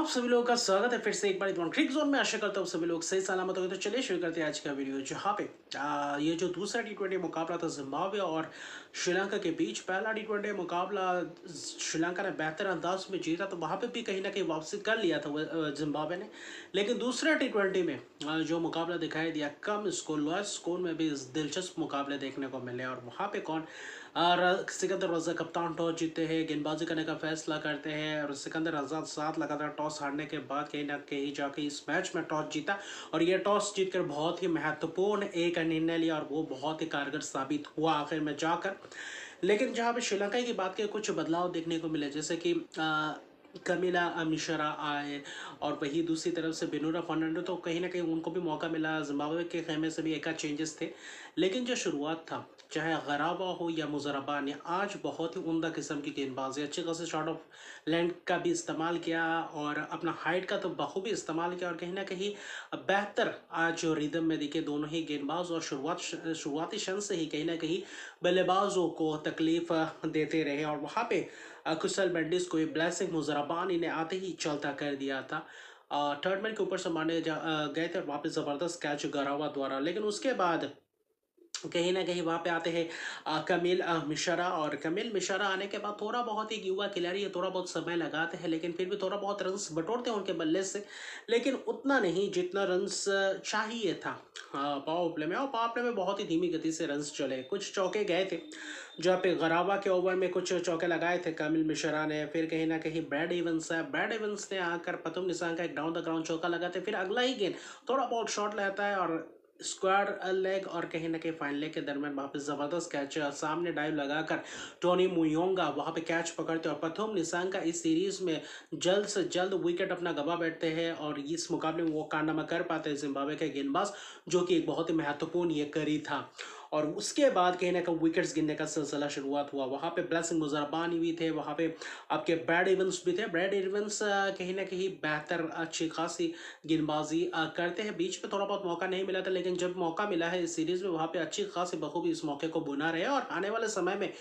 आप सभी लोगों का स्वागत है फिर से एक बार क्रिक जोन में। आशा करता हूँ सभी लोग सही सलामत होंगे। तो चलिए शुरू करते हैं आज का वीडियो, जहाँ पे ये जो दूसरा टी20 मुकाबला था जिम्बाब्वे और श्रीलंका के बीच। पहला टी20 मुकाबला श्रीलंका ने बेहतर अंदाज में जीता, तो वहाँ पे भी कहीं ना कहीं वापसी कर लिया था जिम्बाब्वे ने। लेकिन दूसरा टी20 में जो मुकाबला दिखाई दिया, कम स्कोर लोएस्ट स्कोर में भी दिलचस्प मुकाबले देखने को मिले। और वहाँ पे कौन सिकंदर रजा कप्तान टॉस जीतते हैं, गेंदबाजी करने का फैसला करते हैं। और सिकंदर रजा 7 लगातार टॉस हारने के बाद कहीं ना कहीं जाके इस मैच में टॉस जीता और ये टॉस जीतकर बहुत ही महत्वपूर्ण एक निर्णय लिया और वो बहुत ही कारगर साबित हुआ आखिर में जाकर। लेकिन जहाँ पे श्रीलंका की बात करें, कुछ बदलाव देखने को मिले, जैसे कि कमिला मिश्रा आए और वही दूसरी तरफ से बेनुरा फर्नांडो, तो कहीं ना कहीं उनको भी मौका मिला। जिम्बाब्वे के खेमे से भी एक आध चेंजेस थे। लेकिन जो शुरुआत था, चाहे गराबा हो या मुजरबा ने आज बहुत ही उम्दा किस्म की गेंदबाजी, अच्छे खासे शॉट ऑफ लैंड का भी इस्तेमाल किया और अपना हाइट का तो बखूबी इस्तेमाल किया। और कहीं ना कहीं बेहतर आज जो रिदम में दिखे दोनों ही गेंदबाज, और शुरुआती क्षण से ही कहीं ना कहीं बल्लेबाजों को तकलीफ देते रहे। और वहाँ पे कुशल मेंडिस को ब्लेसिंग मुजराबानी ने आते ही चलता कर दिया था। थर्ड मैन के ऊपर से मारने गए थे और वहाँ पे ज़बरदस्त कैच गरावा द्वारा। लेकिन उसके बाद कहीं ना कहीं वहाँ पे आते हैं कमिल मिश्रा, और कमिल मिश्रा आने के बाद थोड़ा बहुत एक युवा खिलाड़ी है, थोड़ा बहुत समय लगाते हैं लेकिन फिर भी थोड़ा बहुत रन्स बटोरते हैं उनके बल्ले से। लेकिन उतना नहीं जितना रन्स चाहिए था पावर प्ले में। और पावर प्ले में बहुत ही धीमी गति से रन्स चले, कुछ चौके गए थे जहाँ पे गराबा के ओवर में कुछ चौके लगाए थे कमिल मिश्रा ने। फिर कहीं ना कहीं ब्रैड इवंस है, ब्रैड इवंस ने आकर प्रथम निशान का एक डाउन द ग्राउंड चौका लगाते, फिर अगला ही गेंद थोड़ा बहुत शॉट लेता है और स्क्वाड लेग और कहीं ना कहीं फाइन लेग के दरमियान वहाँ पे जबरदस्त कैच सामने डाइव लगाकर टोनी मुयोंगा वहाँ पे कैच पकड़ते और प्रथम निशांका इस सीरीज में जल्द से जल्द विकेट अपना गवा बैठते हैं और इस मुकाबले में वो कारनामा कर पाते हैं जिम्बाब्वे के गेंदबाज, जो कि एक बहुत ही महत्वपूर्ण ये कड़ी था। और उसके बाद कहीं ना कहीं विकेट्स गिनने का सिलसिला शुरुआत हुआ। वहाँ पे ब्लेसिंग मुजरबानी भी थे, वहाँ पे आपके ब्रैड इवंस भी थे। ब्रैड इवंस कहीं ना कहीं बेहतर अच्छी खासी गेंदबाजी करते हैं। बीच में थोड़ा बहुत मौका नहीं मिला था, लेकिन जब मौका मिला है इस सीरीज में वहाँ पे अच्छी खासी बखूबी इस मौके को बुना रहे हैं और आने वाले समय में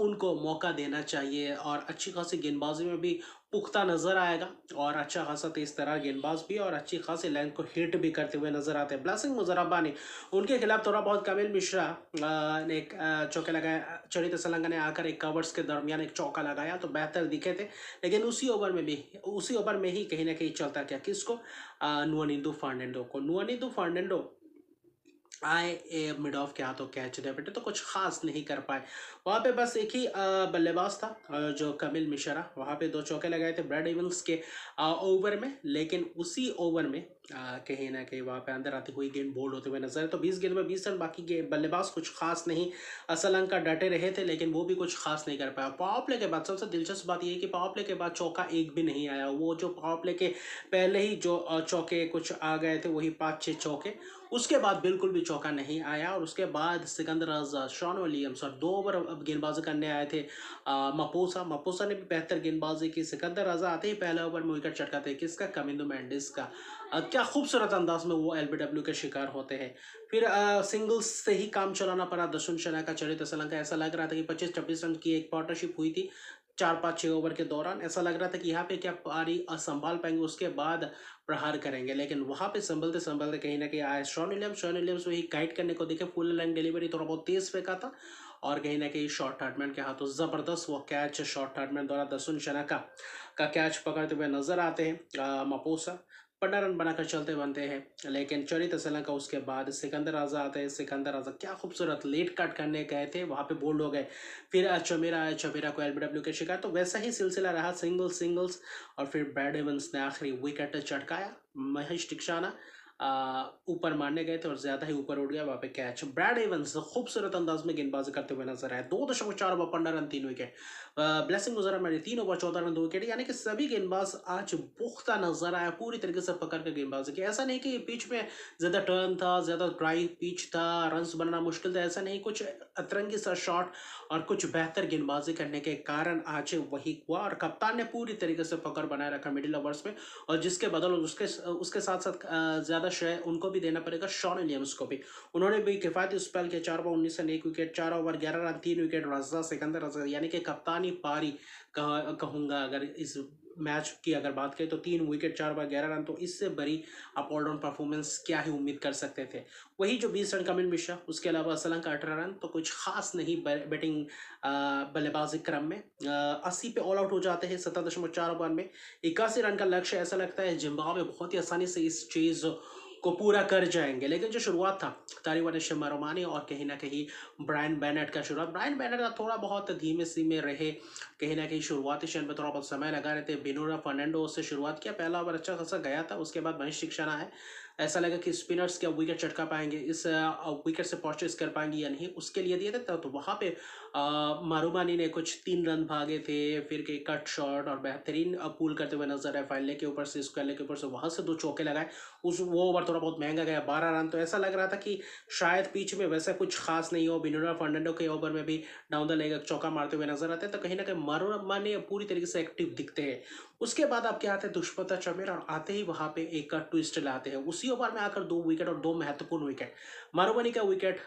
उनको मौका देना चाहिए और अच्छी खासी गेंदबाजी में भी पुख्ता नजर आएगा। और अच्छा खासा तेज तरह गेंदबाज भी और अच्छी खासी लाइन को हिट भी करते हुए नजर आते हैं ब्लेसिंग मुजरबा ने। उनके खिलाफ थोड़ा बहुत कमिल मिश्रा ने एक चौके लगाया, चरित सलंगा ने आकर एक कवर्स के दरमियान एक चौका लगाया तो बेहतर दिखे थे। लेकिन उसी ओवर में ही कहीं ना कहीं चलता क्या किसको, नुआनिंदो फर्नांडो आए मिड ऑफ के हाथों कैच दे बेटे, तो कुछ खास नहीं कर पाए। वहाँ पे बस एक ही बल्लेबाज था जो कमिल मिश्रा, वहाँ पे 2 चौके लगाए थे ब्रैड इवंस के ओवर में। लेकिन उसी ओवर में कहीं ना कहीं वहाँ पे अंदर आती हुई गेंद बोल्ड होते हुए नजर है, तो 20 गेंद में 20 रन, बाकी के बल्लेबाज कुछ खास नहीं। श्रीलंका डटे रहे थे लेकिन वो भी कुछ खास नहीं कर पाया। पावर प्ले के बाद सबसे दिलचस्प बात यह है कि पावर प्ले के बाद चौका एक भी नहीं आया। वो जो पावर प्ले के पहले ही जो चौके कुछ आ गए थे, वही 5-6 चौके, उसके बाद बिल्कुल भी चौका नहीं आया। और उसके बाद सिकंदर रजा, शॉन विलियम्स और 2 ओवर अब गेंदबाजी करने आए थे मपोसा ने भी बेहतर गेंदबाजी की। सिकंदर रजा आते ही पहले ओवर में विकेट चटकाते हैं किसका, कमिंदो मेंडिस का। क्या खूबसूरत अंदाज में वो एलबीडब्ल्यू के शिकार होते हैं। फिर सिंगल्स से ही काम चलाना पड़ा दशुन शना का चरित श्रीलंका। ऐसा लग रहा था कि 25-26 रन की एक पार्टनरशिप हुई थी 4-5-6 ओवर के दौरान। ऐसा लग रहा था कि यहाँ पे क्या पारी संभाल पाएंगे, उसके बाद प्रहार करेंगे। लेकिन वहाँ पे संभलते संभलते कहीं ना कहीं आए शॉन विलियम्स वही गाइड करने को देखे, फुल लाइन डिलीवरी थोड़ा बहुत तेज फेंका था और कहीं ना कहीं शॉर्ट थर्डमैन के हाथों जबरदस्त वो कैच शॉर्ट थर्डमैन द्वारा दसुन शना का कैच पकड़ते हुए नजर आते हैं मपोसा। 15 रन बनाकर चलते बनते हैं। लेकिन चरित श्रीलंका उसके बाद सिकंदर राजा आते हैं। सिकंदर राजा क्या खूबसूरत लेट कट करने गए थे, वहाँ पे बोल्ड हो गए। फिर चमेरा को एलबीडब्ल्यू के शिकार, तो वैसा ही सिलसिला रहा, सिंगल्स। और फिर ब्रैड इवंस ने आखिरी विकेट चटकाया। महेश टिक्साना ऊपर मारने गए थे और ज्यादा ही ऊपर उड़ गया, वहाँ पे कैच। ब्रैड इवंस खूबसूरत अंदाज में गेंदबाजी करते हुए नजर आए। 2.4 ओवर 15 रन 3 विकेट। ब्लेसिंग गुजरा मैंने 3 ओवर 14 रन 2 विकेट, यानी कि सभी गेंदबाज आज पुख्ता नजर आया, पूरी तरीके से पकड़ कर गेंदबाजी की। ऐसा नहीं कि पिच में ज्यादा टर्न था, ज्यादा ड्राई पिच था, रन्स बनाना मुश्किल था, ऐसा नहीं। कुछ अतरंगी सा शॉट और कुछ बेहतर गेंदबाजी करने के कारण आज वही हुआ। और कप्तान ने पूरी तरीके से पकड़ बनाए रखा मिडिल ओवर्स में, और जिसके बदल उसके साथ साथ ज्यादा श्रेय उनको भी देना पड़ेगा, शॉन विलियम्स को भी। उन्होंने भी किफायती स्पेल के 4 over 19 run 1 wicket, 4 over 11 run 3 wicket. Raza Sikandar Raza यानी कि कप्तानी पारी कहूंगा अगर इस मैच की अगर बात करें तो 3 विकेट 4 बार 11 रन, तो इससे बड़ी आप ऑलराउंड परफॉर्मेंस क्या ही उम्मीद कर सकते थे। वही जो 20 रन कमिल मिश्रा, उसके अलावा श्रीलंका 18 रन, तो कुछ खास नहीं बैटिंग बल्लेबाजी क्रम में 80 पे ऑल आउट हो जाते हैं 17.4 ओवर में। 81 रन का लक्ष्य, ऐसा लगता है जिम्बाब्वे बहुत ही आसानी से इस चीज़ को पूरा कर जाएंगे। लेकिन जो शुरुआत था तारिवान रोमानी और कहीं ना कहीं ब्रायन बेनेट का शुरुआत, ब्रायन बेनेट का थोड़ा बहुत धीमे सीमे रहे, कहीं ना कहीं शुरुआती क्षण में थोड़ा बहुत समय लगा रहे थे। बिनोरा फर्नांडो से शुरुआत किया, पहला ओवर अच्छा खासा गया था, उसके बाद महेश दीक्षाना है, ऐसा लगा कि स्पिनर्स क्या विकेट चटका पाएंगे, इस विकेट से परचेज कर पाएंगे या नहीं, उसके लिए दिए थे। तो वहाँ पे मारूमानी ने कुछ 3 रन भागे थे, फिर के कट शॉट और बेहतरीन पुल करते हुए नजर आए, फाइनल के ऊपर से स्क्वायर के ऊपर से वहाँ से 2 चौके लगाए। वो ओवर थोड़ा बहुत महंगा गया, 12 रन। तो ऐसा लग रहा था कि शायद पिच में वैसा कुछ खास नहीं हो। बिनोरा फर्नांडो के ओवर में भी डाउन द लेग चौका मारते हुए नजर आते हैं, तो कहीं ना कहीं मारूमानी पूरी तरीके से एक्टिव दिखते हैं। उसके बाद आप क्या आते हैं दुष्मंत चमीर, और आते ही वहाँ पे एक ट्विस्ट लाते हैं। उसी ओवर में आकर 2 विकेट और 2 महत्वपूर्ण विकेट। मारूमानी का विकेट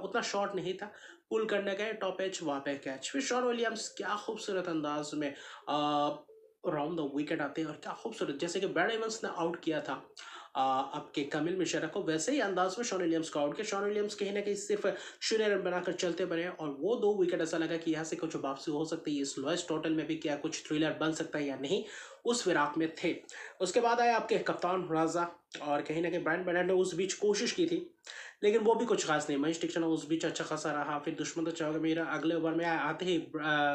उतना शॉर्ट नहीं था, पुल करने गए, टॉप एज, वहाँ पे कैच। फिर शॉन विलियम्स क्या खूबसूरत अंदाज में राउंड द विकेट आते हैं, और क्या खूबसूरत, जैसे कि ब्रैड एवंस ने आउट किया था आपके कमिल मिश्रा को, वैसे ही अंदाज में शॉन विलियम्स को आउट किया। शॉन विलियम्स कहीं ना कहीं सिर्फ 0 रन बनाकर चलते बने, और वो 2 विकेट ऐसा लगा कि यहाँ से कुछ वापसी हो सकती है, इस लोएस्ट टोटल में भी क्या कुछ थ्रिलर बन सकता है या नहीं, उस फिराक में थे। उसके बाद आए आपके कप्तान राजा, और कहीं ना कहीं ब्रायन बेनेट ने उस बीच कोशिश की थी, लेकिन वो भी कुछ खास नहीं। महेश दीक्षाना उस बीच अच्छा खासा रहा। फिर दुष्मंत चमीर अगले ओवर में आते ही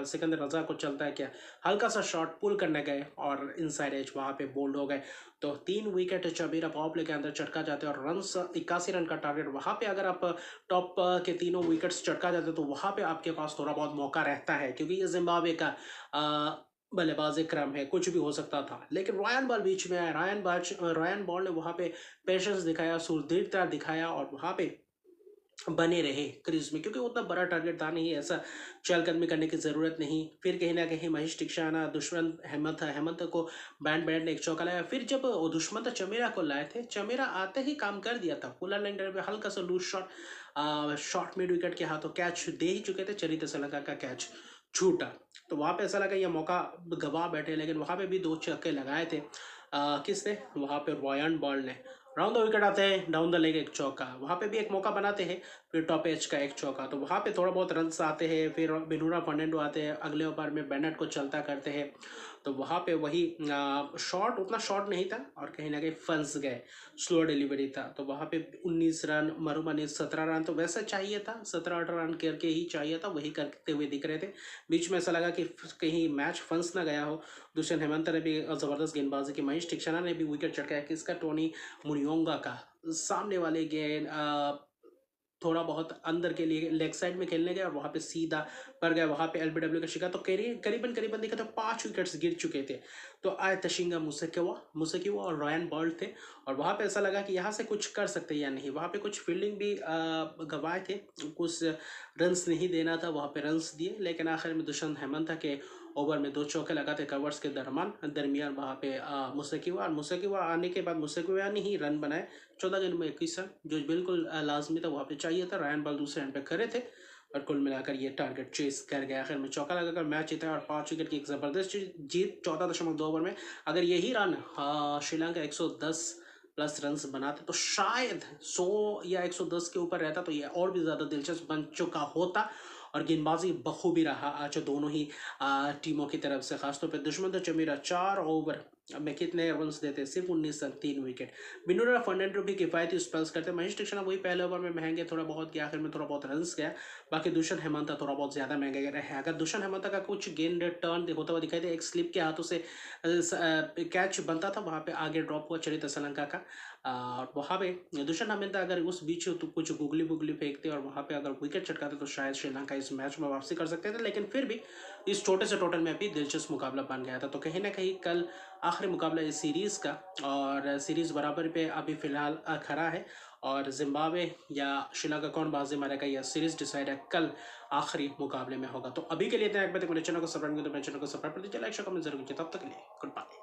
सिकंदर रजा को चलता है क्या, हल्का सा शॉट पुल करने गए और इनसाइड एज वहाँ पे बोल्ड हो गए। तो 3 विकेट चमीर पावर प्ले के अंदर चटका जाते हैं, और रन 81 रन का टारगेट। वहाँ पे अगर आप टॉप के तीनों विकेट्स चटका जाते तो वहाँ पे आपके पास थोड़ा बहुत मौका रहता है, क्योंकि ये जिम्बाब्वे का बल्लेबाजी क्रम है, कुछ भी हो सकता था। लेकिन रायन बॉल बीच में आया, रायन बॉल ने वहाँ पे पेशेंस दिखाया, सुदृढ़ता दिखाया, और वहाँ पे बने रहे क्रीज में, क्योंकि उतना बड़ा टारगेट था नहीं, ऐसा चहलकदमी करने की ज़रूरत नहीं। फिर कहीं ना कहीं महेश दीक्षाना, दुष्मंत हेमंत को बैंड ने एक चौका लाया। फिर जब वो दुष्मंत चमीरा को लाए थे, चमीरा आते ही काम कर दिया था, पुलर लेंडर में हल्का सा लूज शॉट मिड विकेट के हाथों कैच दे ही चुके थे, चरित्र श्रीलंका का कैच छूटा। तो वहाँ पे ऐसा लगा ये मौका गवा बैठे, लेकिन वहाँ पे भी 2 छक्के लगाए थे। किसने वहाँ पे, रॉयन बॉल ने। राउंड द विकेट आते हैं, डाउन द लेग एक चौका, वहाँ पे भी एक मौका बनाते हैं, फिर टॉप एज का एक चौका, तो वहाँ पे थोड़ा बहुत रन्स आते हैं। फिर बिनोरा फर्नांडो आते हैं, अगले ओवर में बेनेट को चलता करते हैं, तो वहाँ पे वही शॉट उतना शॉट नहीं था, और कहीं ना कहीं फंस गए, स्लो डिलीवरी था। तो वहाँ पे 19 रन, मारूमानी 17 रन, तो वैसा चाहिए था, 17-18 रन करके ही चाहिए था, वही करते हुए दिख रहे थे। बीच में ऐसा लगा कि कहीं मैच फंस ना गया हो। दुष्यंत हेमंत ने भी ज़बरदस्त गेंदबाजी की, महेश दीक्षाना ने भी विकेट चटकाया, किसका, टोनी मुनियोंगा का। सामने वाले गेंद थोड़ा बहुत अंदर के लिए लेग साइड में खेलने गए, और वहाँ पे सीधा पर गया, वहाँ पे एलबीडब्ल्यू का शिकार। तो करीबन देखा तो 5 विकेट्स गिर चुके थे। तो आए तशिंगा मुसेकिवा और रॉयन बॉल थे, और वहाँ पे ऐसा लगा कि यहाँ से कुछ कर सकते या नहीं। वहाँ पे कुछ फील्डिंग भी गंवाए थे, कुछ रन्स नहीं देना था, वहाँ पे रन्स दिए, लेकिन आखिर में दुष्यंत हेमंत के ओवर में 2 चौके लगाते कवर्स के दरमियान वहाँ पे मुसेकिवा आने के बाद मुसेकिवा ने ही रन बनाए, 14 गेंद में 21 रन, जो बिल्कुल लाजमी था, वहाँ पे चाहिए था। रायन बॉल दूसरे एंड पे खड़े थे, और कुल मिलाकर ये टारगेट चेस कर गया। आखिर में चौका लगाकर मैच जीता, और 5 विकेट की एक ज़बरदस्त जीत 14.2 ओवर में। अगर यही रन श्रीलंका 110 प्लस रन्स बनाते तो शायद 100 या 110 के ऊपर रहता, तो ये और भी ज़्यादा दिलचस्प बन चुका होता। और गेंदबाजी बखूबी रहा आज दोनों ही टीमों की तरफ से, खासतौर पर दुष्मंत चमीरा 4 ओवर में कितने रन्स देते, सिर्फ 19 रन, 3 विकेट। बिनोरा फर्नांडो भी किफायती स्पेल्स करते। महेश दीक्षाना वही पहले ओवर में महंगे थोड़ा बहुत गया, आखिर में थोड़ा बहुत रन्स गया। बाकी दुष्यंत हेमंत थोड़ा बहुत ज़्यादा महंगे रहे। अगर दुष्यंत हेमंत का कुछ गेंद टर्न होता हुआ दिखाई दे, एक स्लिप के हाथों से कैच बनता था, वहाँ पे आगे ड्रॉप हुआ चरित्र श्रीलंका का, और वहाँ पे दुष्यंत हेमंत अगर उस बीच तो कुछ गुगली फेंकते और वहाँ पे अगर विकेट चटकाते तो शायद श्रीलंका इस मैच में वापसी कर सकते थे। लेकिन फिर भी इस छोटे से टोटल में भी दिलचस्प मुकाबला बन गया था। तो कहीं ना कहीं कल आखिरी मुकाबला इस सीरीज़ का, और सीरीज़ बराबर पे अभी फिलहाल खड़ा है, और जिम्बाब्वे या श्रीलंका कौन बाजी मारेगा, यह सीरीज़ डिसाइड है कल आखिरी मुकाबले में होगा। तो अभी के लिए इतना, एक बार मेरे चैनल को सब्सक्राइब कर दो, मेरे चैनल को सब्सक्राइब कर दीजिए, लाइक शेयर कमेंट जरूर कीजिए। तब तक के लिए गुड बाय।